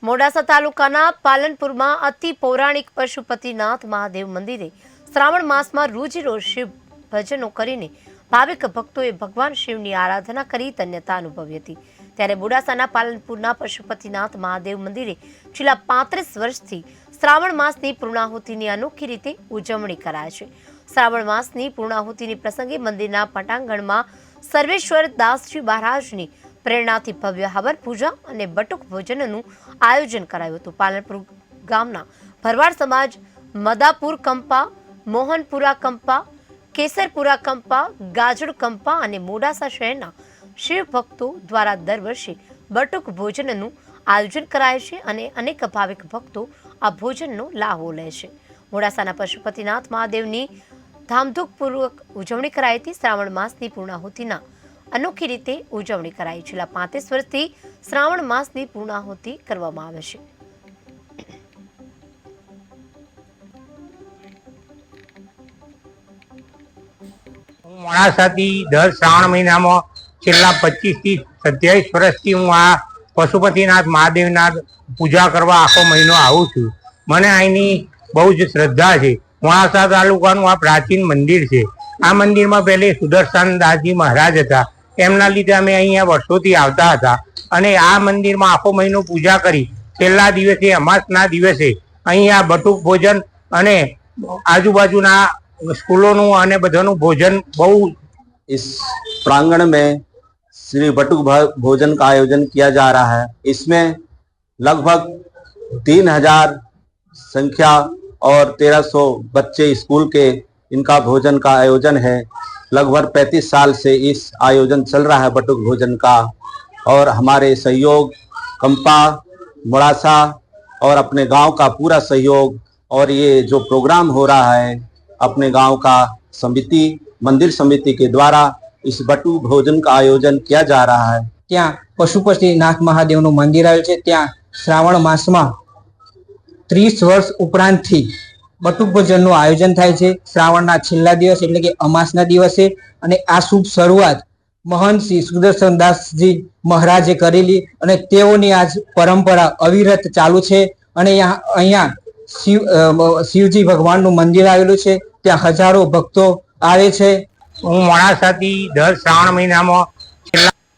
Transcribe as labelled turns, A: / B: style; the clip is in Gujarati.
A: મોડાસા તાલુકાના પાલનપુરમાં અતિ પૌરાણિક પશુપતિનાથ મહાદેવ મંદિરે શ્રાવણ માસમાં રોજ શિવ ભજનો કરીને ભાવિક ભક્તોએ ભગવાન શિવની આરાધના કરી ધન્યતા અનુભવી હતી। ત્યારે મોડાસાના પાલનપુરના પશુપતિનાથ મહાદેવ મંદિરે છેલ્લા 35 વર્ષથી શ્રાવણ માસની પૂર્ણાહુતિની અનોખી રીતે ઉજવણી કરાય છે। શ્રાવણ માસની પૂર્ણાહુતિની પ્રસંગે મંદિરના પટાંગણમાં સર્વેશ્વર દાસજી મહારાજની પ્રેરણાથી ભવ્ય હવન પૂજા અને બટુક ભોજનનું આયોજન કરાયું હતું। પાલનપુર ગામના ભરવાડ સમાજ, મદાપુર કંપા, મોહનપુરા કંપા, કેસરપુરા કંપા, ગાજડ કંપા અને મોડાસા શહેરના શિવ ભક્તો દ્વારા દર વર્ષે બટુક ભોજનનું આયોજન કરાય છે અને અનેક ભાવિક ભક્તો આ ભોજનનો લાહો લે છે। મોડાસાના પશુપતિનાથ મહાદેવની ધામધૂમપૂર્વક ઉજવણી કરાઈ હતી। શ્રાવણ માસની પૂર્ણાહુતિના અનોખી રીતે ઉજવણી કરાઈ। છેલ્લા 35 વર્ષથી શ્રાવણ માસની પૂર્ણાહુતિ કરવામાં આવે છે।
B: મોડાસાથી દર શ્રાવણ મહિનામાં છેલ્લા 25 થી 27 વર્ષથી હું આ પશુપતિનાથ મહાદેવના પૂજા કરવા આખો મહિનો આવું છું। મને અહીંની બહુ જ શ્રદ્ધા છે। મોડાસા તાલુકાનું આ પ્રાચીન મંદિર છે। આ મંદિરમાં પહેલે સુદર્શન દાસજી મહારાજ હતા। એમના લીધે અમે અહીંયા વર્ષોથી આવતા હતા અને આ મંદિરમાં આખો મહિનો પૂજા કરી છેલ્લા દિવસે અમાસના દિવસે અહીંયા બટુક ભોજન અને આજુબાજુના स्कूलों અને બધાનું ભોજન બહુ।
C: इस प्रांगण में श्री बटुक भोजन का आयोजन किया जा रहा है। इसमें लगभग 3000 संख्या और 1300 बच्चे स्कूल के इनका भोजन का आयोजन है। लगभग 35 साल से इस आयोजन चल रहा है बटुक भोजन का। और हमारे सहयोग कंपा, मोड़ासा और अपने गांव का पूरा सहयोग और ये जो प्रोग्राम हो रहा है अपने गांव का समिति, मंदिर समिति के द्वारा इस बटु भोजन का आयोजन किया जा रहा है।
D: ત્યાં પશુપતિનાથ મહાદેવનું મંદિર આવેલું છે। ત્યાં શ્રાવણ માસમાં 30 વર્ષ ઉપરાંતથી બટુક ભોજનનું આયોજન થાય છે। શ્રાવણના છેલ્લા દિવસ એટલે કે અમાસના દિવસે અને આ શુભ શરૂઆત મહંત શ્રી સુદર્શનદાસજી મહારાજે કરેલી અને તેઓની આજ પરંપરા અવિરત ચાલુ છે। અને અહીંયા શિવજી ભગવાનનું મંદિર આવેલું છે। ત્યાં હજારો ભક્તો આવે છે।
B: હું મોડાસાથી દર શ્રાવણ મહિનામાં